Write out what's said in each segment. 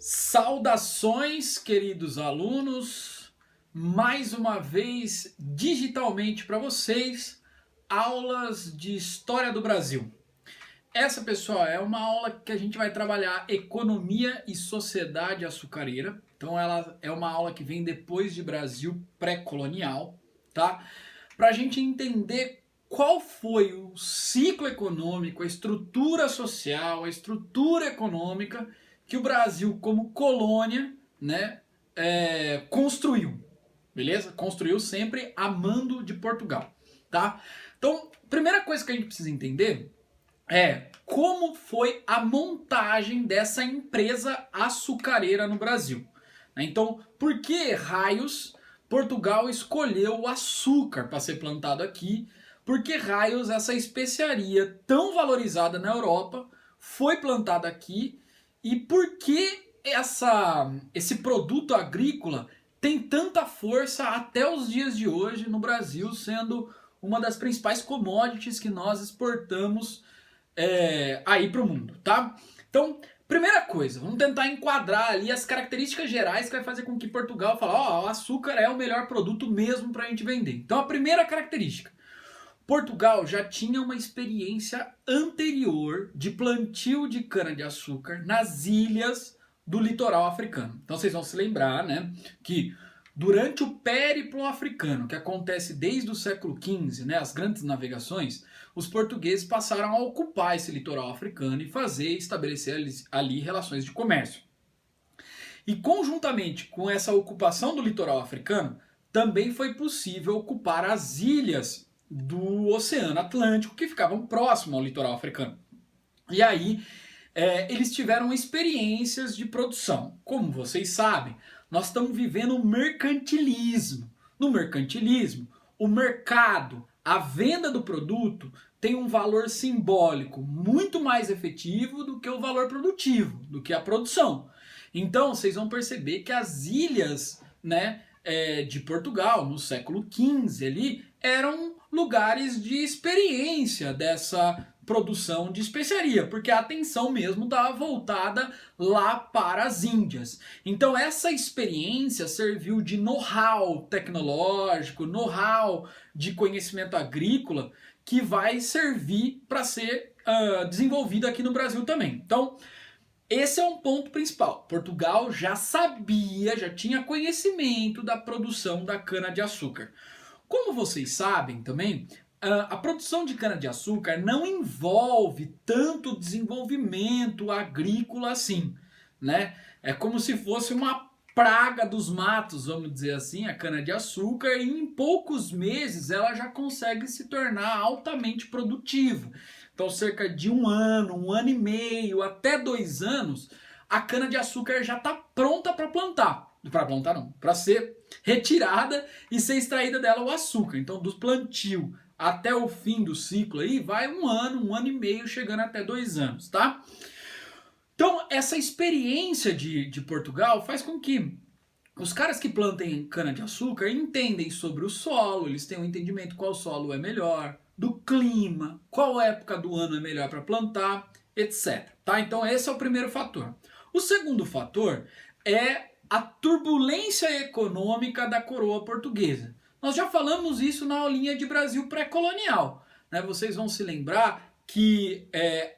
Saudações, queridos alunos, mais uma vez digitalmente para vocês, aulas de História do Brasil. Essa, pessoal, é uma aula que a gente vai trabalhar economia e sociedade açucareira. Então ela é uma aula que vem depois de Brasil pré-colonial, tá? Para a gente entender qual foi o ciclo econômico, a estrutura social, a estrutura econômica que o Brasil, como colônia, né, construiu, beleza? Construiu sempre a mando de Portugal, tá? Então, primeira coisa que a gente precisa entender é como foi a montagem dessa empresa açucareira no Brasil. Então, por que raios Portugal escolheu o açúcar para ser plantado aqui? Por que raios essa especiaria tão valorizada na Europa foi plantada aqui? E por que esse produto agrícola tem tanta força até os dias de hoje no Brasil, sendo uma das principais commodities que nós exportamos aí para o mundo, tá? Então, primeira coisa, vamos tentar enquadrar ali as características gerais que vai fazer com que Portugal fale, o açúcar é o melhor produto mesmo para a gente vender. Então, a primeira característica, Portugal já tinha uma experiência anterior de plantio de cana-de-açúcar nas ilhas do litoral africano. Então vocês vão se lembrar, né, que durante o périplo africano, que acontece desde o século XV, né, as grandes navegações, os portugueses passaram a ocupar esse litoral africano e estabelecer ali relações de comércio. E conjuntamente com essa ocupação do litoral africano, também foi possível ocupar as ilhas do Oceano Atlântico que ficavam próximo ao litoral africano. E aí eles tiveram experiências de produção. Como vocês sabem, nós estamos vivendo um mercantilismo. No mercantilismo, o mercado, a venda do produto tem um valor simbólico muito mais efetivo do que o valor produtivo, do que a produção. Então, vocês vão perceber que as ilhas, né, de Portugal, no século XV ali, eram lugares de experiência dessa produção de especiaria, porque a atenção mesmo estava voltada lá para as Índias. Então essa experiência serviu de know-how tecnológico, know-how de conhecimento agrícola, que vai servir para ser desenvolvido aqui no Brasil também. Então, esse é um ponto principal. Portugal já sabia, já tinha conhecimento da produção da cana-de-açúcar. Como vocês sabem também, a produção de cana-de-açúcar não envolve tanto desenvolvimento agrícola assim, né? É como se fosse uma praga dos matos, vamos dizer assim, a cana-de-açúcar, e em poucos meses ela já consegue se tornar altamente produtiva. Então, cerca de um ano e meio, até 2 anos, a cana-de-açúcar já está pronta para plantar. Para plantar não, para ser retirada e ser extraída dela o açúcar. Então, do plantio até o fim do ciclo aí, vai um ano e meio, chegando até 2 anos, tá? Então, essa experiência de Portugal faz com que os caras que plantem cana-de-açúcar entendem sobre o solo, eles têm um entendimento qual solo é melhor, do clima, qual época do ano é melhor para plantar, etc. Tá? Então esse é o primeiro fator. O segundo fator é a turbulência econômica da coroa portuguesa. Nós já falamos isso na aulinha de Brasil pré-colonial, né? Vocês vão se lembrar que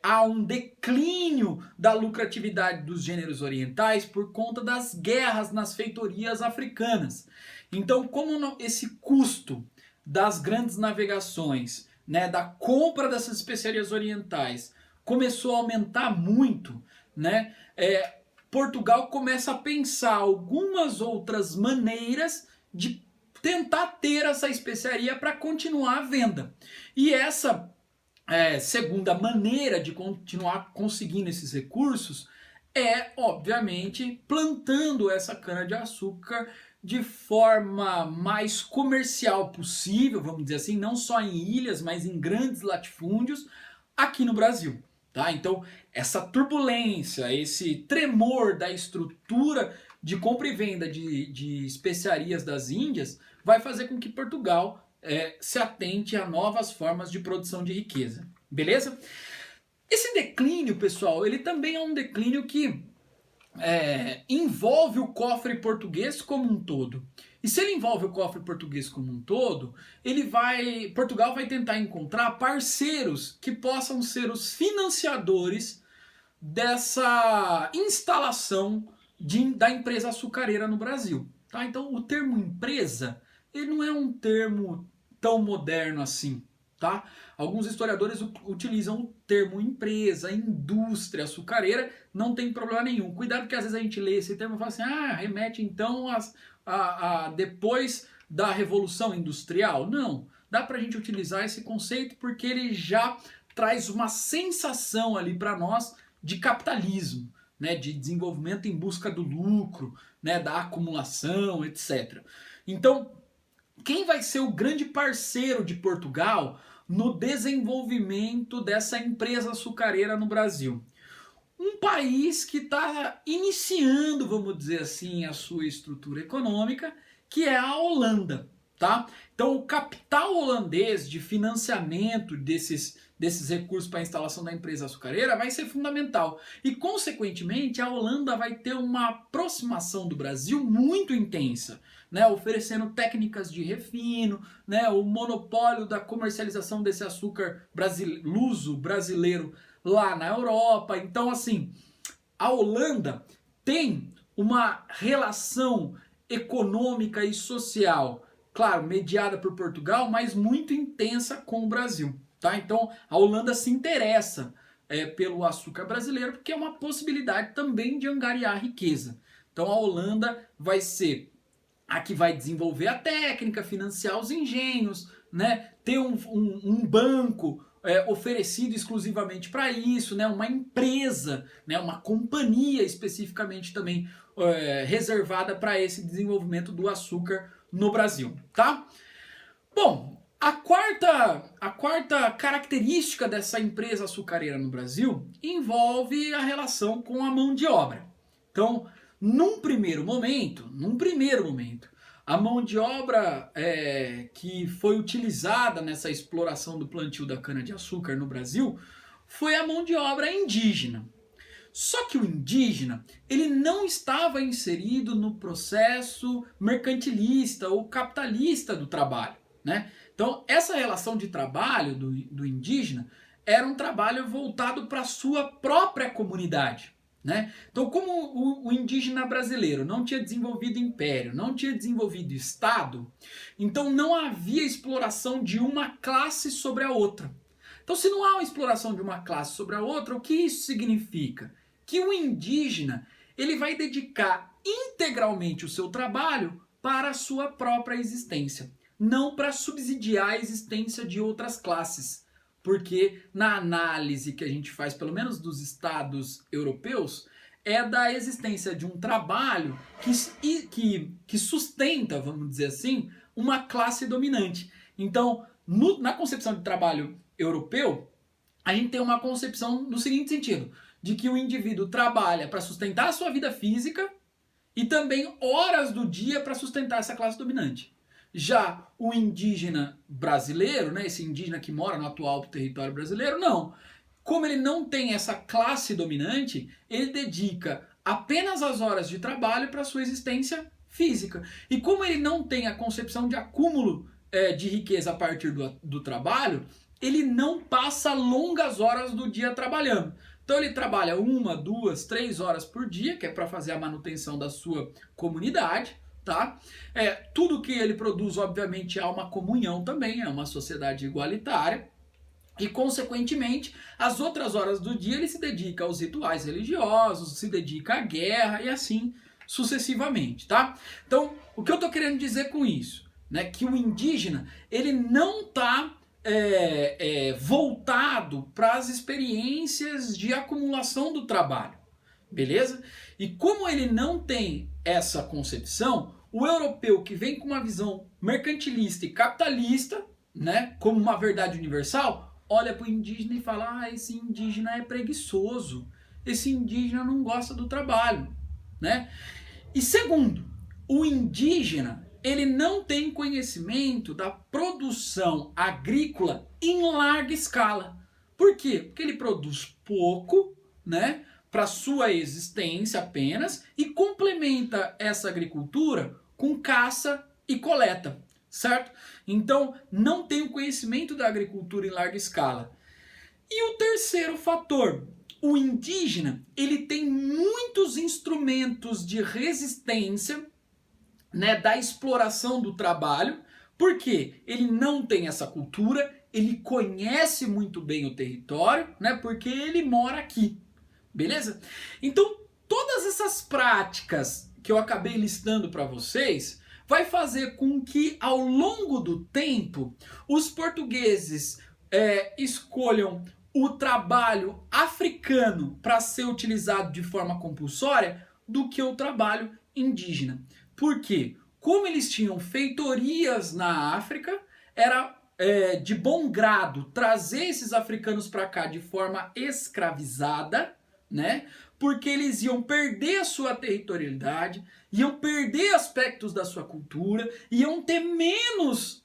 há um declínio da lucratividade dos gêneros orientais por conta das guerras nas feitorias africanas. Então, como esse custo das grandes navegações, né, da compra dessas especiarias orientais começou a aumentar muito, né, Portugal começa a pensar algumas outras maneiras de tentar ter essa especiaria para continuar a venda. E essa segunda maneira de continuar conseguindo esses recursos é, obviamente, plantando essa cana-de-açúcar de forma mais comercial possível, vamos dizer assim, não só em ilhas, mas em grandes latifúndios aqui no Brasil. Tá? Então, essa turbulência, esse tremor da estrutura de compra e venda de especiarias das Índias vai fazer com que Portugal se atente a novas formas de produção de riqueza. Beleza? Esse declínio, pessoal, ele também é um declínio que envolve o cofre português como um todo. E se ele envolve o cofre português como um todo, Portugal vai tentar encontrar parceiros que possam ser os financiadores dessa instalação da empresa açucareira no Brasil. Tá? Então, o termo empresa, ele não é um termo tão moderno assim. Tá? Alguns historiadores utilizam o termo empresa, indústria açucareira, não tem problema nenhum. Cuidado que às vezes a gente lê esse termo e fala assim, remete então a depois da Revolução Industrial. Não, dá pra gente utilizar esse conceito porque ele já traz uma sensação ali para nós de capitalismo, né, de desenvolvimento em busca do lucro, né, da acumulação, etc. Então, quem vai ser o grande parceiro de Portugal no desenvolvimento dessa empresa açucareira no Brasil? Um país que está iniciando, vamos dizer assim, a sua estrutura econômica, que é a Holanda. Tá? Então, o capital holandês de financiamento desses recursos para a instalação da empresa açucareira vai ser fundamental. E, consequentemente, a Holanda vai ter uma aproximação do Brasil muito intensa, né? Oferecendo técnicas de refino, né? O monopólio da comercialização desse açúcar luso brasileiro lá na Europa. Então, assim, a Holanda tem uma relação econômica e social, claro, mediada por Portugal, mas muito intensa com o Brasil. Tá? Então, a Holanda se interessa pelo açúcar brasileiro porque é uma possibilidade também de angariar riqueza. Então, a Holanda vai ser a que vai desenvolver a técnica, financiar os engenhos, né? Ter um banco oferecido exclusivamente para isso, né? Uma empresa, né? Uma companhia especificamente também reservada para esse desenvolvimento do açúcar no Brasil, tá? Bom, a quarta característica dessa empresa açucareira no Brasil envolve a relação com a mão de obra. Então, num primeiro momento, a mão de obra que foi utilizada nessa exploração do plantio da cana-de-açúcar no Brasil foi a mão de obra indígena. Só que o indígena, ele não estava inserido no processo mercantilista ou capitalista do trabalho, né? Então, essa relação de trabalho do indígena era um trabalho voltado para a sua própria comunidade, né? Então, como o indígena brasileiro não tinha desenvolvido império, não tinha desenvolvido Estado, então não havia exploração de uma classe sobre a outra. Então, se não há uma exploração de uma classe sobre a outra, o que isso significa? Que o indígena ele vai dedicar integralmente o seu trabalho para a sua própria existência, não para subsidiar a existência de outras classes. Porque na análise que a gente faz, pelo menos dos estados europeus, é da existência de um trabalho que sustenta, vamos dizer assim, uma classe dominante. Então, na concepção de trabalho europeu, a gente tem uma concepção no seguinte sentido, de que o indivíduo trabalha para sustentar a sua vida física e também horas do dia para sustentar essa classe dominante. Já o indígena brasileiro, né, esse indígena que mora no atual território brasileiro, não. Como ele não tem essa classe dominante, ele dedica apenas as horas de trabalho para sua existência física. E como ele não tem a concepção de acúmulo de riqueza a partir do trabalho, ele não passa longas horas do dia trabalhando. Então ele trabalha 1, 2, 3 horas por dia, que é para fazer a manutenção da sua comunidade, tá? Tudo que ele produz, obviamente, há uma comunhão também, é uma sociedade igualitária. E, consequentemente, as outras horas do dia ele se dedica aos rituais religiosos, se dedica à guerra e assim sucessivamente, tá? Então, o que eu estou querendo dizer com isso? Né? Que o indígena, ele não está voltado para as experiências de acumulação do trabalho, beleza? E como ele não tem essa concepção, o europeu que vem com uma visão mercantilista e capitalista, né, como uma verdade universal, olha para o indígena e fala, esse indígena é preguiçoso, esse indígena não gosta do trabalho, né? E segundo, o indígena, ele não tem conhecimento da produção agrícola em larga escala. Por quê? Porque ele produz pouco, né, para sua existência apenas e complementa essa agricultura com caça e coleta, certo? Então não tem o conhecimento da agricultura em larga escala. E o terceiro fator, o indígena, ele tem muitos instrumentos de resistência, né, da exploração do trabalho, porque ele não tem essa cultura, ele conhece muito bem o território, né, porque ele mora aqui, beleza? Então, todas essas práticas que eu acabei listando para vocês vai fazer com que ao longo do tempo os portugueses escolham o trabalho africano para ser utilizado de forma compulsória do que o trabalho indígena. Por quê? Como eles tinham feitorias na África, era de bom grado trazer esses africanos para cá de forma escravizada, né? Porque eles iam perder a sua territorialidade, iam perder aspectos da sua cultura, iam ter menos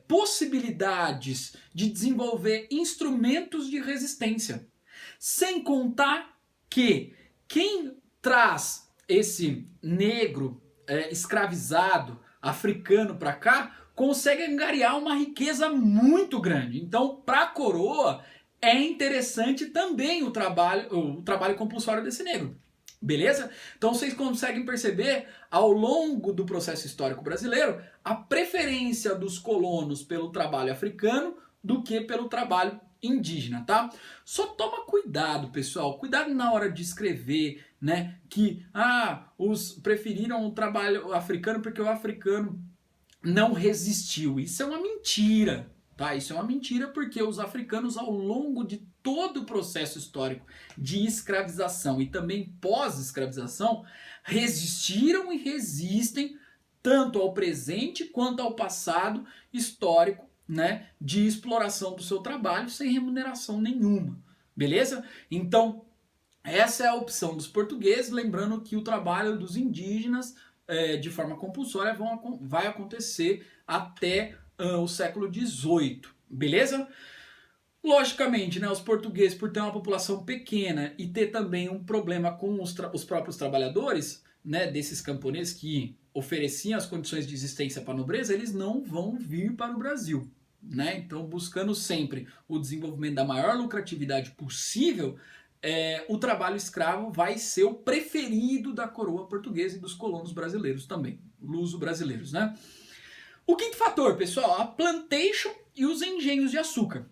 possibilidades de desenvolver instrumentos de resistência. Sem contar que quem traz esse negro escravizado africano para cá consegue angariar uma riqueza muito grande. Então, para a coroa é interessante também o trabalho compulsório desse negro. Beleza? Então vocês conseguem perceber ao longo do processo histórico brasileiro a preferência dos colonos pelo trabalho africano do que pelo trabalho indígena, tá? Só toma cuidado, pessoal, cuidado na hora de escrever, né, que os preferiram o trabalho africano porque o africano não resistiu. Isso é uma mentira, tá? Isso é uma mentira porque os africanos ao longo de todo o processo histórico de escravização e também pós-escravização resistiram e resistem tanto ao presente quanto ao passado histórico, né, de exploração do seu trabalho sem remuneração nenhuma, beleza? Então, essa é a opção dos portugueses, lembrando que o trabalho dos indígenas de forma compulsória vai acontecer até o século XVIII, beleza? Logicamente, né, os portugueses, por ter uma população pequena e ter também um problema com os próprios trabalhadores, né, desses camponeses que ofereciam as condições de existência para a nobreza, eles não vão vir para o Brasil, né? Então, buscando sempre o desenvolvimento da maior lucratividade possível, o trabalho escravo vai ser o preferido da coroa portuguesa e dos colonos brasileiros também, luso-brasileiros, né? O quinto fator, pessoal, a plantation e os engenhos de açúcar.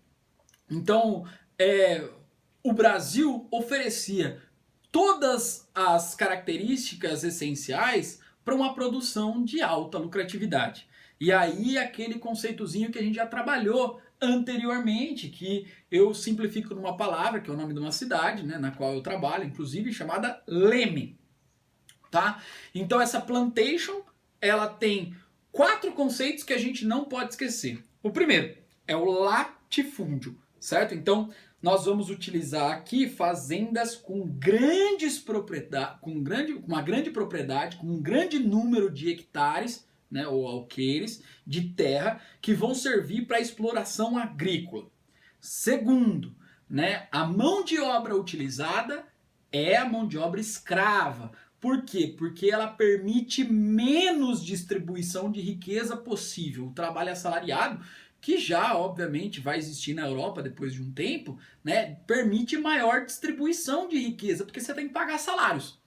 Então, o Brasil oferecia todas as características essenciais para uma produção de alta lucratividade. E aí aquele conceitozinho que a gente já trabalhou anteriormente, que eu simplifico numa palavra, que é o nome de uma cidade, né, na qual eu trabalho, inclusive, chamada Leme. Tá? Então essa plantation, ela tem 4 conceitos que a gente não pode esquecer. O primeiro é o latifúndio, certo? Então nós vamos utilizar aqui fazendas com grandes propriedades, com uma grande propriedade, com um grande número de hectares, né, ou alqueires de terra que vão servir para exploração agrícola. Segundo, né, a mão de obra utilizada é a mão de obra escrava. Por quê? Porque ela permite menos distribuição de riqueza possível. O trabalho assalariado, que já obviamente vai existir na Europa depois de um tempo, né, permite maior distribuição de riqueza, porque você tem que pagar salários.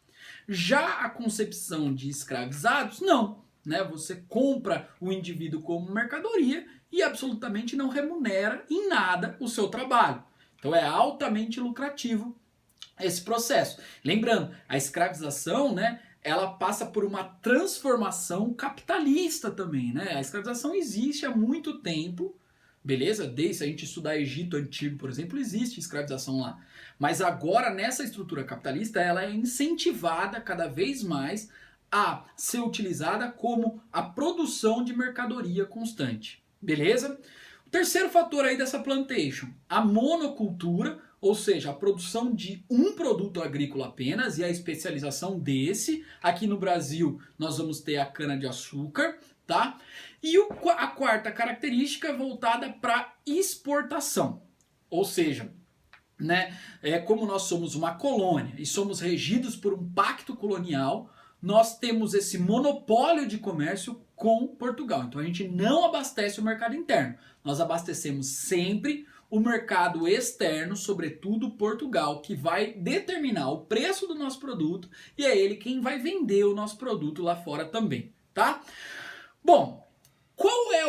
Já a concepção de escravizados, não. Né? Você compra o indivíduo como mercadoria e absolutamente não remunera em nada o seu trabalho. Então é altamente lucrativo esse processo. Lembrando, a escravização, né, ela passa por uma transformação capitalista também, né? A escravização existe há muito tempo, beleza? Desde a gente estudar Egito Antigo, por exemplo, existe escravização lá. Mas agora, nessa estrutura capitalista, ela é incentivada cada vez mais a ser utilizada como a produção de mercadoria constante, beleza? O terceiro fator aí dessa plantation, a monocultura, ou seja, a produção de um produto agrícola apenas e a especialização desse. Aqui no Brasil nós vamos ter a cana-de-açúcar, tá? E a quarta característica voltada para exportação, ou seja, né? Como nós somos uma colônia e somos regidos por um pacto colonial, nós temos esse monopólio de comércio com Portugal. Então a gente não abastece o mercado interno. Nós abastecemos sempre o mercado externo, sobretudo Portugal, que vai determinar o preço do nosso produto e é ele quem vai vender o nosso produto lá fora também, tá? Bom, qual é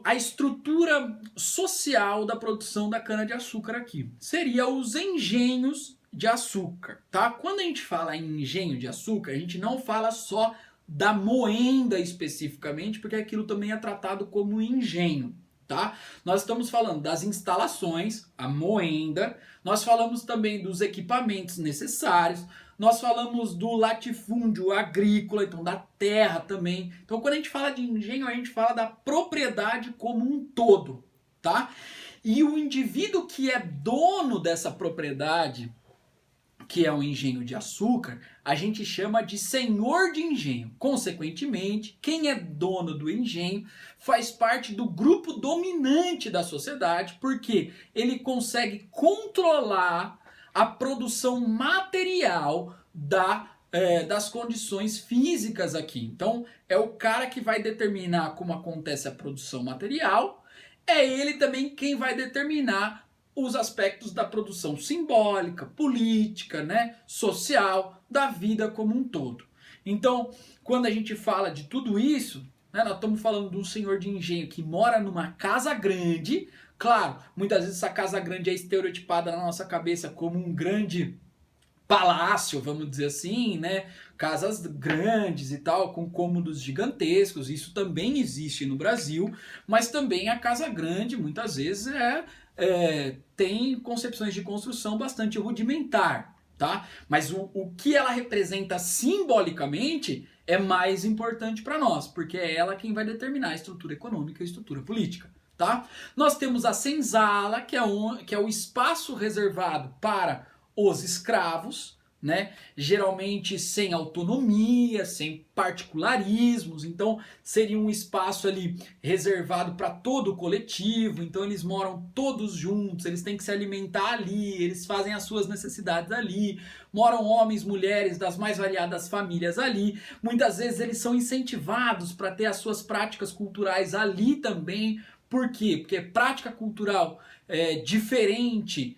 a estrutura social da produção da cana-de-açúcar aqui? Seria os engenhos de açúcar, tá? Quando a gente fala em engenho de açúcar, a gente não fala só da moenda especificamente, porque aquilo também é tratado como engenho, tá? Nós estamos falando das instalações, a moenda, nós falamos também dos equipamentos necessários, nós falamos do latifúndio agrícola, então da terra também. Então quando a gente fala de engenho, a gente fala da propriedade como um todo, tá? E o indivíduo que é dono dessa propriedade, que é o engenho de açúcar, a gente chama de senhor de engenho. Consequentemente, quem é dono do engenho faz parte do grupo dominante da sociedade, porque ele consegue controlar a produção material das condições físicas aqui. Então, é o cara que vai determinar como acontece a produção material, é ele também quem vai determinar os aspectos da produção simbólica, política, né, social, da vida como um todo. Então, quando a gente fala de tudo isso, né, nós estamos falando de um senhor de engenho que mora numa casa grande. Claro, muitas vezes essa casa grande é estereotipada na nossa cabeça como um grande palácio, vamos dizer assim, né? Casas grandes e tal, com cômodos gigantescos. Isso também existe no Brasil, mas também a casa grande, muitas vezes, tem concepções de construção bastante rudimentar, tá? Mas o que ela representa simbolicamente é mais importante para nós, porque é ela quem vai determinar a estrutura econômica e a estrutura política. Tá? Nós temos a senzala, que é o espaço reservado para os escravos, né? Geralmente sem autonomia, sem particularismos, então seria um espaço ali reservado para todo o coletivo, então eles moram todos juntos, eles têm que se alimentar ali, eles fazem as suas necessidades ali, moram homens, mulheres das mais variadas famílias ali, muitas vezes eles são incentivados para ter as suas práticas culturais ali também. Por quê? Porque prática cultural diferentes,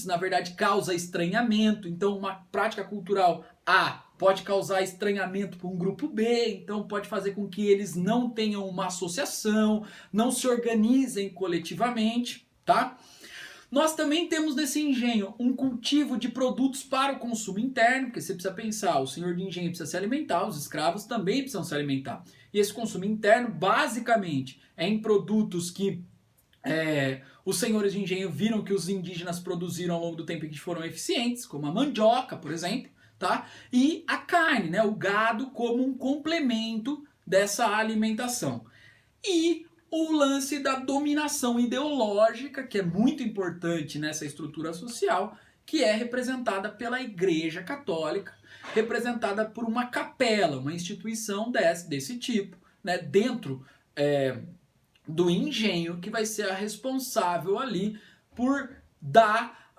na verdade, causa estranhamento. Então, uma prática cultural A pode causar estranhamento para um grupo B, então pode fazer com que eles não tenham uma associação, não se organizem coletivamente, tá? Nós também temos nesse engenho um cultivo de produtos para o consumo interno, porque você precisa pensar, o senhor de engenho precisa se alimentar, os escravos também precisam se alimentar. E esse consumo interno, basicamente, é em produtos que os senhores de engenho viram que os indígenas produziram ao longo do tempo e que foram eficientes, como a mandioca, por exemplo, tá? E a carne, né? O gado como um complemento dessa alimentação. E o lance da dominação ideológica, que é muito importante nessa estrutura social, que é representada pela Igreja Católica, representada por uma capela, uma instituição desse tipo, né? Dentro do engenho, que vai ser a responsável ali por dar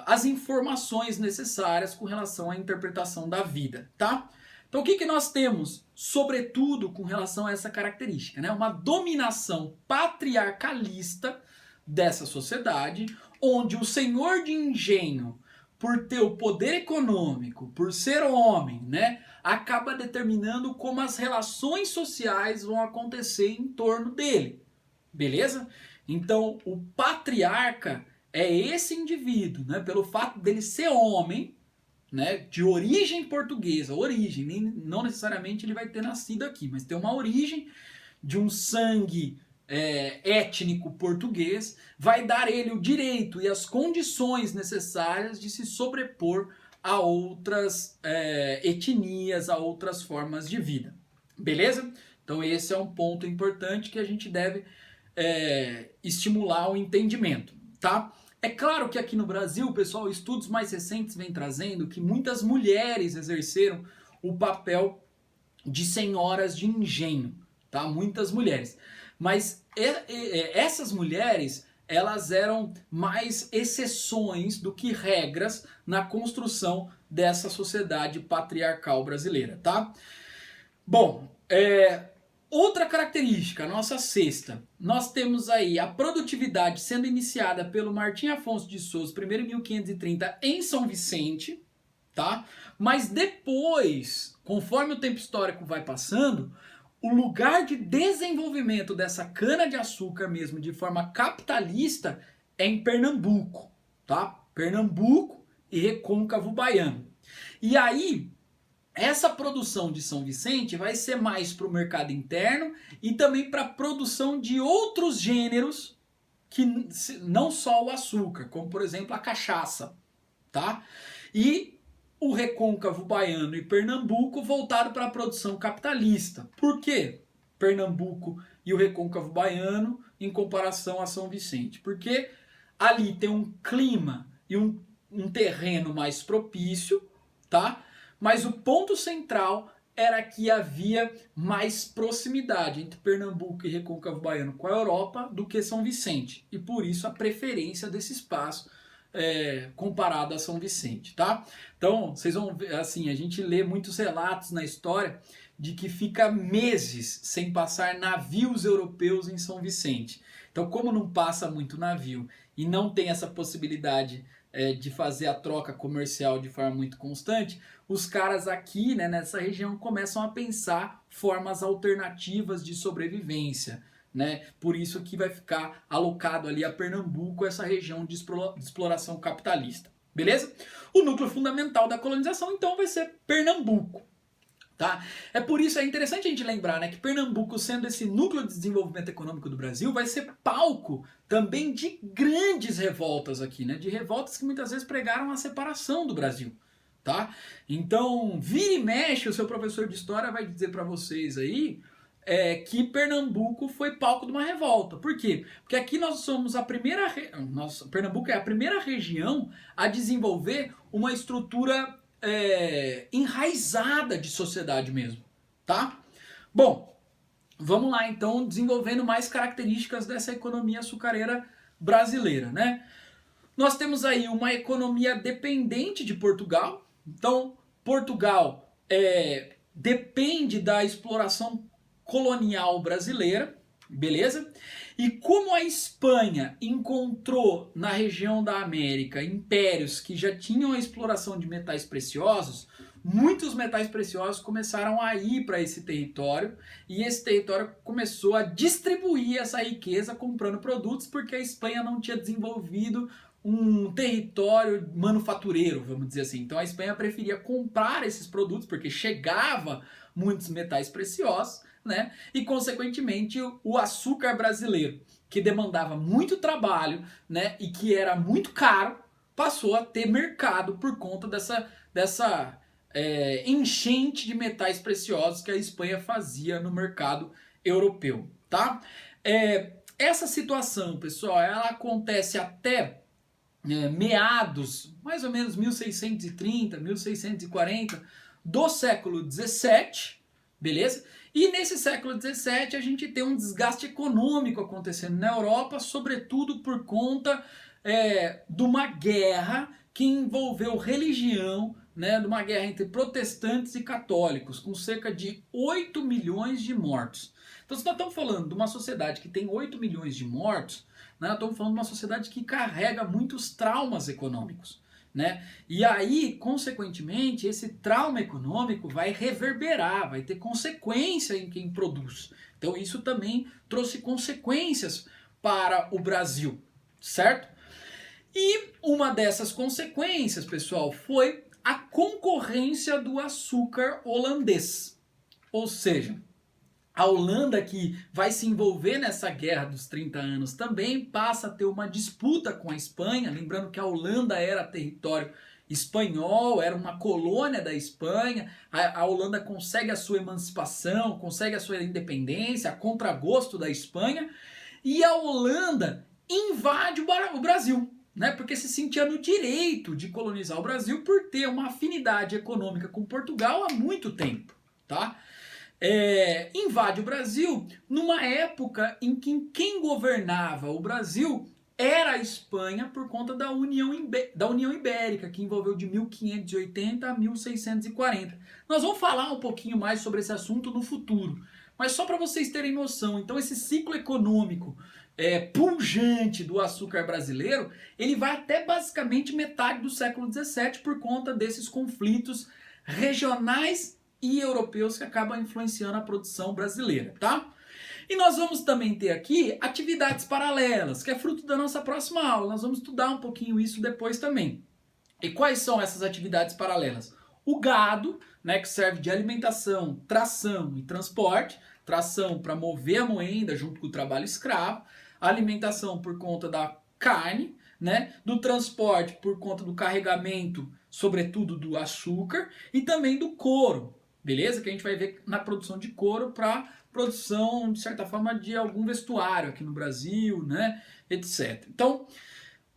as informações necessárias com relação à interpretação da vida, tá? Então o que nós temos, sobretudo com relação a essa característica, né? Uma dominação patriarcalista dessa sociedade, onde o senhor de engenho, por ter o poder econômico, por ser homem, né, acaba determinando como as relações sociais vão acontecer em torno dele. Beleza? Então, o patriarca é esse indivíduo, né, pelo fato dele ser homem, né, de origem portuguesa, não necessariamente ele vai ter nascido aqui, mas tem uma origem de um sangue étnico português, vai dar ele o direito e as condições necessárias de se sobrepor a outras etnias, a outras formas de vida. Beleza? Então esse é um ponto importante que a gente deve estimular o entendimento, tá? É claro que aqui no Brasil, pessoal, estudos mais recentes vêm trazendo que muitas mulheres exerceram o papel de senhoras de engenho, tá? Muitas mulheres. Mas essas mulheres, elas eram mais exceções do que regras na construção dessa sociedade patriarcal brasileira, tá? Bom, outra característica, nossa sexta, nós temos aí a produtividade sendo iniciada pelo Martim Afonso de Souza, primeiro em 1530 em São Vicente, tá? Mas depois, conforme o tempo histórico vai passando, o lugar de desenvolvimento dessa cana-de-açúcar mesmo, de forma capitalista, é em Pernambuco, tá? Pernambuco e Recôncavo Baiano. E aí, essa produção de São Vicente vai ser mais para o mercado interno e também para a produção de outros gêneros que não só o açúcar, como por exemplo a cachaça, tá? E o Recôncavo Baiano e Pernambuco voltaram para a produção capitalista. Por quê? Pernambuco e o Recôncavo Baiano em comparação a São Vicente? Porque ali tem um clima e um terreno mais propício, tá? Mas o ponto central era que havia mais proximidade entre Pernambuco e Recôncavo Baiano com a Europa do que São Vicente. E por isso a preferência desse espaço comparado a São Vicente, tá? Então, vocês vão ver, assim, a gente lê muitos relatos na história de que fica meses sem passar navios europeus em São Vicente. Então, como não passa muito navio e não tem essa possibilidade de fazer a troca comercial de forma muito constante, os caras aqui, né, nessa região começam a pensar formas alternativas de sobrevivência, né? Por isso que vai ficar alocado ali a Pernambuco, essa região de exploração capitalista. Beleza? O núcleo fundamental da colonização, então, vai ser Pernambuco. Tá? É por isso, é interessante a gente lembrar, né, que Pernambuco, sendo esse núcleo de desenvolvimento econômico do Brasil, vai ser palco também de grandes revoltas aqui, né, de revoltas que muitas vezes pregaram a separação do Brasil. Tá? Então, vira e mexe, o seu professor de história vai dizer para vocês aí que Pernambuco foi palco de uma revolta. Por quê? Porque aqui nós somos a primeira... Pernambuco é a primeira região a desenvolver uma estrutura enraizada de sociedade mesmo, tá? Bom, vamos lá então desenvolvendo mais características dessa economia açucareira brasileira, né? Nós temos aí uma economia dependente de Portugal. Então, Portugal depende da exploração colonial brasileira, beleza? E como a Espanha encontrou na região da América impérios que já tinham a exploração de metais preciosos, muitos metais preciosos começaram a ir para esse território e esse território começou a distribuir essa riqueza comprando produtos porque a Espanha não tinha desenvolvido um território manufatureiro, vamos dizer assim. Então a Espanha preferia comprar esses produtos porque chegava muitos metais preciosos, né? E consequentemente o açúcar brasileiro, que demandava muito trabalho, né, e que era muito caro, passou a ter mercado por conta dessa enchente de metais preciosos que a Espanha fazia no mercado europeu, tá? Essa situação, pessoal, ela acontece até meados, mais ou menos 1630, 1640 do século 17, beleza? E nesse século 17 a gente tem um desgaste econômico acontecendo na Europa, sobretudo por conta de uma guerra que envolveu religião, né, de uma guerra entre protestantes e católicos, com cerca de 8 milhões de mortos. Então, se nós estamos falando de uma sociedade que tem 8 milhões de mortos, né, nós estamos falando de uma sociedade que carrega muitos traumas econômicos. Né? E aí, consequentemente, esse trauma econômico vai reverberar, vai ter consequência em quem produz. Então isso também trouxe consequências para o Brasil, certo? E uma dessas consequências, pessoal, foi a concorrência do açúcar holandês. Ou seja, a Holanda, que vai se envolver nessa guerra dos 30 anos, também passa a ter uma disputa com a Espanha. Lembrando que a Holanda era território espanhol, era uma colônia da Espanha. A Holanda consegue a sua emancipação, consegue a sua independência, a contragosto da Espanha. E a Holanda invade o Brasil, né? Porque se sentia no direito de colonizar o Brasil por ter uma afinidade econômica com Portugal há muito tempo, tá? Invade o Brasil numa época em que quem governava o Brasil era a Espanha por conta da União Ibérica, que envolveu de 1580 a 1640. Nós vamos falar um pouquinho mais sobre esse assunto no futuro, mas só para vocês terem noção, então esse ciclo econômico pujante do açúcar brasileiro, ele vai até basicamente metade do século XVII por conta desses conflitos regionais e europeus que acabam influenciando a produção brasileira, tá? E nós vamos também ter aqui atividades paralelas, que é fruto da nossa próxima aula. Nós vamos estudar um pouquinho isso depois também. E quais são essas atividades paralelas? O gado, né, que serve de alimentação, tração e transporte. Tração para mover a moenda junto com o trabalho escravo. Alimentação por conta da carne, né, do transporte por conta do carregamento, sobretudo do açúcar, e também do couro, beleza? Que a gente vai ver na produção de couro para produção, de certa forma, de algum vestuário aqui no Brasil, né, etc. Então,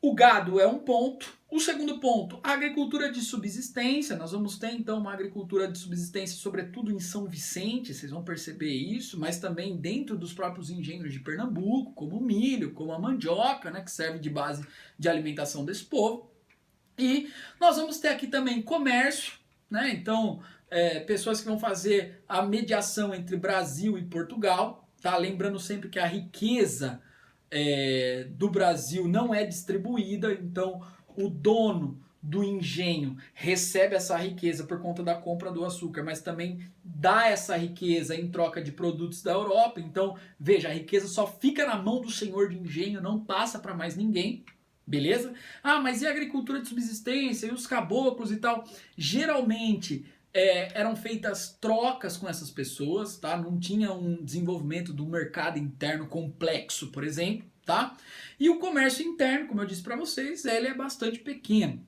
o gado é um ponto. O segundo ponto, a agricultura de subsistência. Nós vamos ter, então, uma agricultura de subsistência, sobretudo em São Vicente, vocês vão perceber isso, mas também dentro dos próprios engenhos de Pernambuco, como o milho, como a mandioca, né, que serve de base de alimentação desse povo. E nós vamos ter aqui também comércio, né, então pessoas que vão fazer a mediação entre Brasil e Portugal, tá? Lembrando sempre que a riqueza do Brasil não é distribuída, então o dono do engenho recebe essa riqueza por conta da compra do açúcar, mas também dá essa riqueza em troca de produtos da Europa. Então, veja, a riqueza só fica na mão do senhor de engenho, não passa para mais ninguém. Beleza? Ah, mas e a agricultura de subsistência e os caboclos e tal? Geralmente eram feitas trocas com essas pessoas, tá? Não tinha um desenvolvimento do mercado interno complexo, por exemplo, tá? E o comércio interno, como eu disse para vocês, ele é bastante pequeno.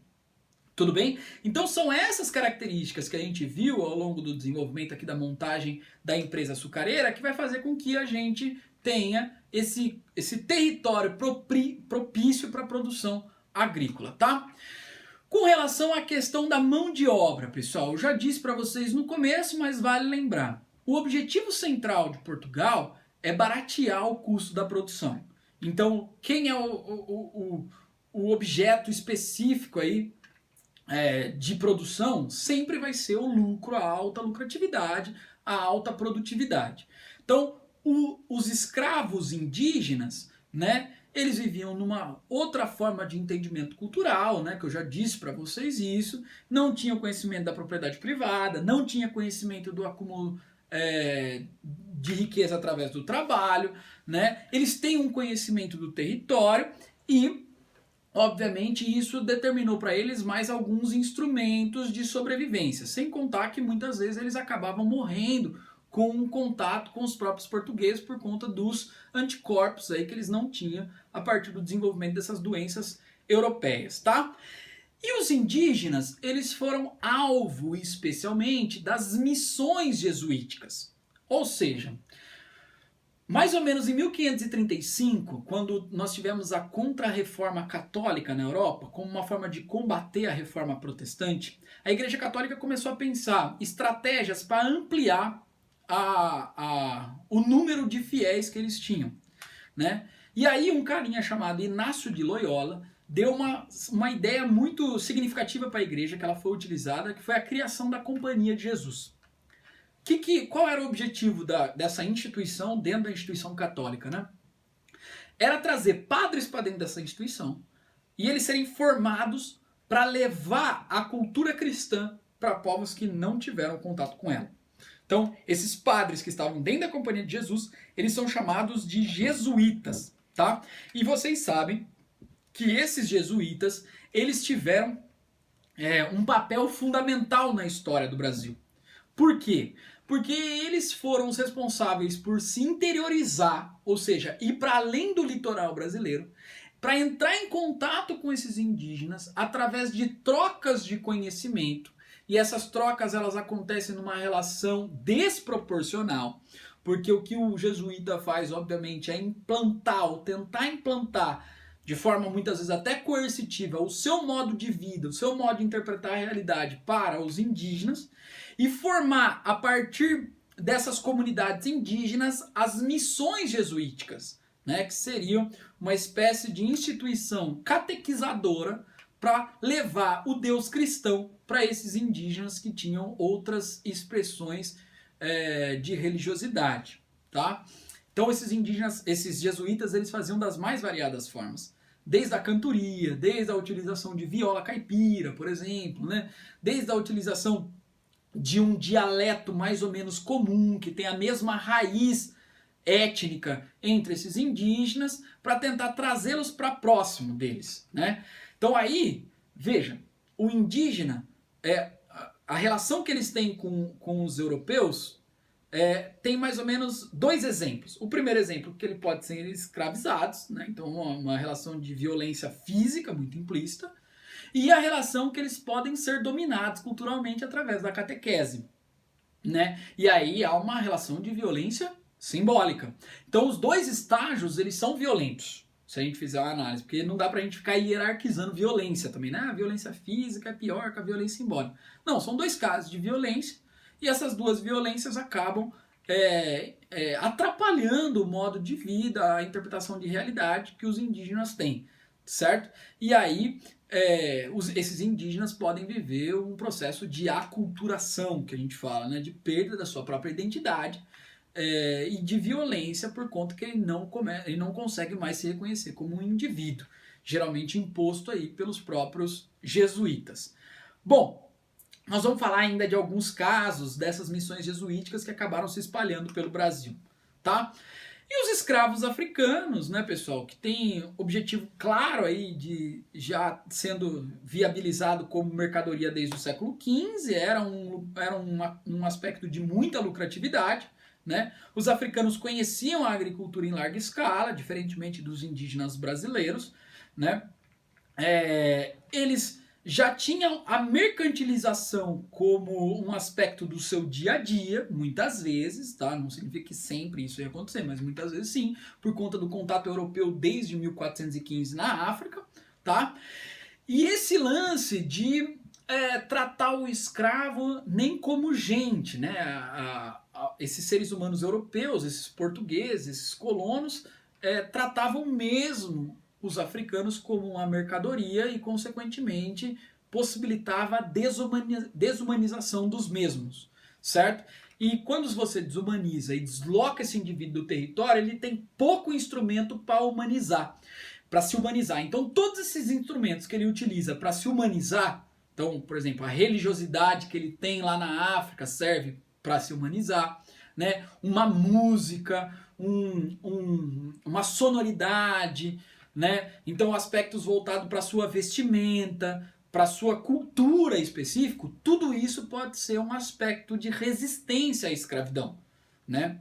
Tudo bem? Então são essas características que a gente viu ao longo do desenvolvimento aqui da montagem da empresa açucareira que vai fazer com que a gente tenha esse território propício para a produção agrícola, tá? Com relação à questão da mão de obra, pessoal, eu já disse para vocês no começo, mas vale lembrar. O objetivo central de Portugal é baratear o custo da produção. Então, quem é o objeto específico aí de produção sempre vai ser o lucro, a alta lucratividade, a alta produtividade. Então, os escravos indígenas, né, eles viviam numa outra forma de entendimento cultural, né, que eu já disse para vocês isso, não tinham conhecimento da propriedade privada, não tinha conhecimento do acúmulo de riqueza através do trabalho, né, eles têm um conhecimento do território e, obviamente, isso determinou para eles mais alguns instrumentos de sobrevivência, sem contar que muitas vezes eles acabavam morrendo com um contato com os próprios portugueses por conta dos anticorpos aí que eles não tinham a partir do desenvolvimento dessas doenças europeias, tá? E os indígenas, eles foram alvo especialmente das missões jesuíticas. Ou seja, mais ou menos em 1535, quando nós tivemos a Contra-Reforma Católica na Europa, como uma forma de combater a Reforma Protestante, a Igreja Católica começou a pensar estratégias para ampliar o número de fiéis que eles tinham, né? E aí um carinha chamado Inácio de Loyola deu uma ideia muito significativa para a igreja que ela foi utilizada, que foi a criação da Companhia de Jesus. Qual era o objetivo dessa instituição dentro da instituição católica, né? Era trazer padres para dentro dessa instituição e eles serem formados para levar a cultura cristã para povos que não tiveram contato com ela. Então, esses padres que estavam dentro da Companhia de Jesus, eles são chamados de jesuítas, tá? E vocês sabem que esses jesuítas, eles tiveram um papel fundamental na história do Brasil. Por quê? Porque eles foram os responsáveis por se interiorizar, ou seja, ir para além do litoral brasileiro, para entrar em contato com esses indígenas através de trocas de conhecimento. E essas trocas elas acontecem numa relação desproporcional, porque o que o jesuíta faz, obviamente, é implantar ou tentar implantar de forma muitas vezes até coercitiva o seu modo de vida, o seu modo de interpretar a realidade para os indígenas e formar a partir dessas comunidades indígenas as missões jesuíticas, né, que seria uma espécie de instituição catequizadora para levar o Deus cristão para esses indígenas que tinham outras expressões de religiosidade, tá? Então esses indígenas, esses jesuítas, eles faziam das mais variadas formas. Desde a cantoria, desde a utilização de viola caipira, por exemplo, né? Desde a utilização de um dialeto mais ou menos comum, que tem a mesma raiz étnica entre esses indígenas, para tentar trazê-los para próximo deles, né? Então aí, veja, o indígena, a relação que eles têm com os europeus, tem mais ou menos dois exemplos. O primeiro exemplo, que ele pode ser escravizados, né? Então uma relação de violência física muito implícita, e a relação que eles podem ser dominados culturalmente através da catequese, né? E aí há uma relação de violência simbólica. Então os dois estágios, eles são violentos, se a gente fizer uma análise, porque não dá pra gente ficar hierarquizando violência também, né? A violência física é pior que a violência simbólica. Não, são dois casos de violência, e essas duas violências acabam atrapalhando o modo de vida, a interpretação de realidade que os indígenas têm, certo? E aí esses indígenas podem viver um processo de aculturação, que a gente fala, né? De perda da sua própria identidade, e de violência por conta que ele não consegue mais se reconhecer como um indivíduo, geralmente imposto aí pelos próprios jesuítas. Bom, nós vamos falar ainda de alguns casos dessas missões jesuíticas que acabaram se espalhando pelo Brasil, tá? E os escravos africanos, né, pessoal, que tem objetivo claro aí de já sendo viabilizado como mercadoria desde o século XV, era um aspecto de muita lucratividade, né? Os africanos conheciam a agricultura em larga escala, diferentemente dos indígenas brasileiros, né? Eles já tinham a mercantilização como um aspecto do seu dia a dia, muitas vezes, tá? Não significa que sempre isso ia acontecer, mas muitas vezes sim, por conta do contato europeu desde 1415 na África, tá? E esse lance de tratar o escravo nem como gente, né? Esses seres humanos europeus, esses portugueses, esses colonos, tratavam mesmo os africanos como uma mercadoria e, consequentemente, possibilitava a desumanização dos mesmos, certo? E quando você desumaniza e desloca esse indivíduo do território, ele tem pouco instrumento para humanizar, para se humanizar. Então, todos esses instrumentos que ele utiliza para se humanizar, então, por exemplo, a religiosidade que ele tem lá na África serve para se humanizar, né? Uma música, uma sonoridade, né? Então, aspectos voltados para sua vestimenta, para sua cultura específica, tudo isso pode ser um aspecto de resistência à escravidão, né?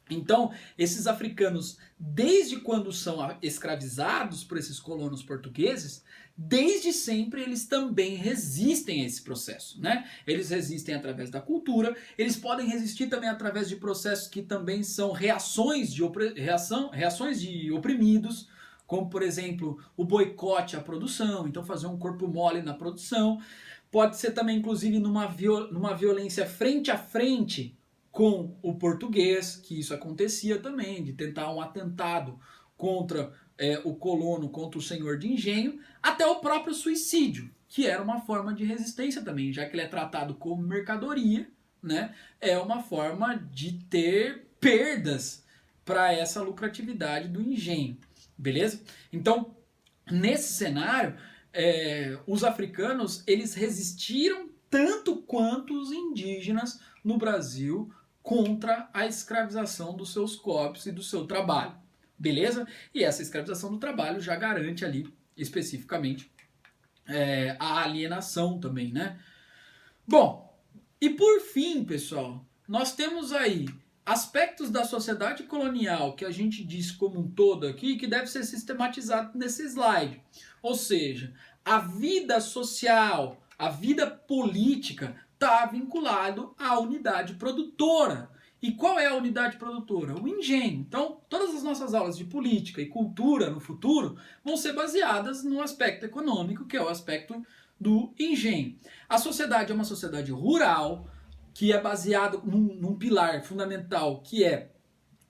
Então, esses africanos, desde quando são escravizados por esses colonos portugueses, desde sempre eles também resistem a esse processo, né? Eles resistem através da cultura, eles podem resistir também através de processos que também são reações de oprimidos, como, por exemplo, o boicote à produção, então fazer um corpo mole na produção. Pode ser também, inclusive, numa violência frente a frente com o português, que isso acontecia também, de tentar um atentado contra o colono, contra o senhor de engenho, até o próprio suicídio, que era uma forma de resistência também, já que ele é tratado como mercadoria, né? É uma forma de ter perdas para essa lucratividade do engenho, beleza? Então, nesse cenário, os africanos, eles resistiram tanto quanto os indígenas no Brasil contra a escravização dos seus corpos e do seu trabalho, beleza? E essa escravização do trabalho já garante ali, especificamente, a alienação também, né? Bom, e por fim, pessoal, nós temos aí aspectos da sociedade colonial que a gente diz como um todo aqui, que deve ser sistematizado nesse slide. Ou seja, a vida social, a vida política está vinculado à unidade produtora. E qual é a unidade produtora? O engenho. Então, todas as nossas aulas de política e cultura no futuro vão ser baseadas no aspecto econômico, que é o aspecto do engenho. A sociedade é uma sociedade rural, que é baseado num pilar fundamental, que é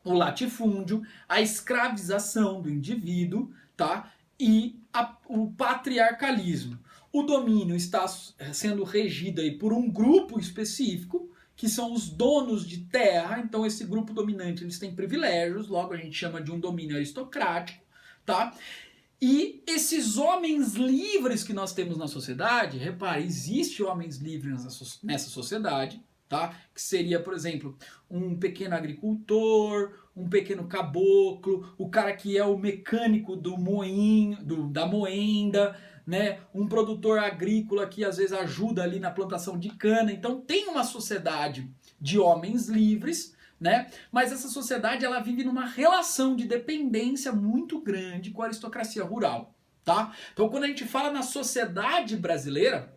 o latifúndio, a escravização do indivíduo, tá? E o patriarcalismo. O domínio está sendo regido aí por um grupo específico, que são os donos de terra. Então esse grupo dominante, eles têm privilégios, logo a gente chama de um domínio aristocrático, tá? E esses homens livres que nós temos na sociedade, repare, existe homens livres nessa sociedade, tá? Que seria, por exemplo, um pequeno agricultor, um pequeno caboclo, o cara que é o mecânico do moinho, da moenda, né? Um produtor agrícola que às vezes ajuda ali na plantação de cana. Então tem uma sociedade de homens livres, né? Mas essa sociedade ela vive numa relação de dependência muito grande com a aristocracia rural, tá? Então quando a gente fala na sociedade brasileira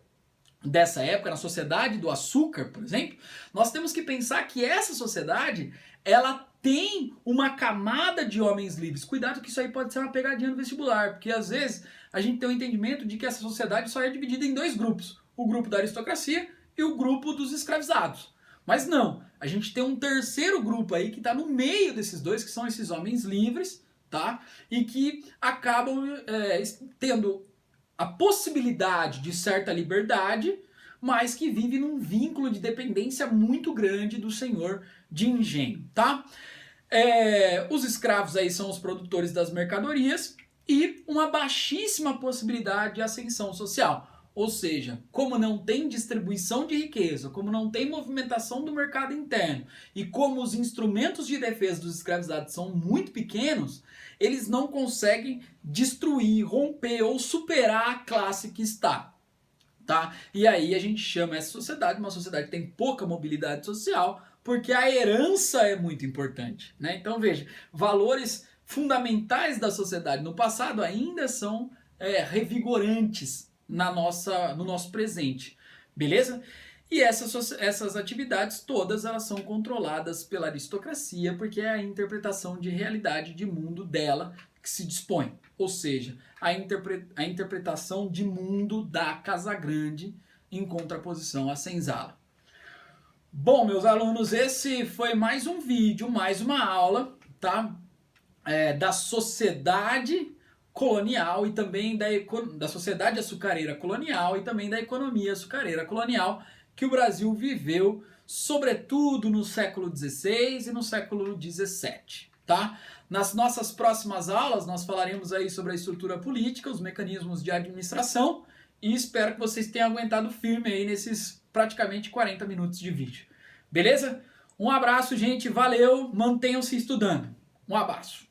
dessa época, na sociedade do açúcar, por exemplo, nós temos que pensar que essa sociedade ela tem uma camada de homens livres. Cuidado que isso aí pode ser uma pegadinha no vestibular, porque às vezes a gente tem o entendimento de que essa sociedade só é dividida em dois grupos, o grupo da aristocracia e o grupo dos escravizados. Mas não, a gente tem um terceiro grupo aí que está no meio desses dois, que são esses homens livres, tá? E que acabam tendo a possibilidade de certa liberdade, mas que vive num vínculo de dependência muito grande do senhor de engenho, tá? Os escravos aí são os produtores das mercadorias e uma baixíssima possibilidade de ascensão social. Ou seja, como não tem distribuição de riqueza, como não tem movimentação do mercado interno e como os instrumentos de defesa dos escravizados são muito pequenos, eles não conseguem destruir, romper ou superar a classe que está. Tá? E aí a gente chama essa sociedade uma sociedade que tem pouca mobilidade social, porque a herança é muito importante, né? Então veja, valores fundamentais da sociedade no passado ainda são revigorantes no nosso presente, beleza? E essas atividades todas elas são controladas pela aristocracia, porque é a interpretação de realidade de mundo dela que se dispõe. Ou seja, a interpretação de mundo da Casagrande em contraposição à senzala. Bom, meus alunos, esse foi mais um vídeo, mais uma aula, tá? Da sociedade colonial e também da sociedade açucareira colonial e também da economia açucareira colonial que o Brasil viveu, sobretudo no século XVI e no século XVII, tá? Nas nossas próximas aulas nós falaremos aí sobre a estrutura política, os mecanismos de administração e espero que vocês tenham aguentado firme aí nesses praticamente 40 minutos de vídeo. Beleza? Um abraço, gente, valeu, mantenham-se estudando. Um abraço.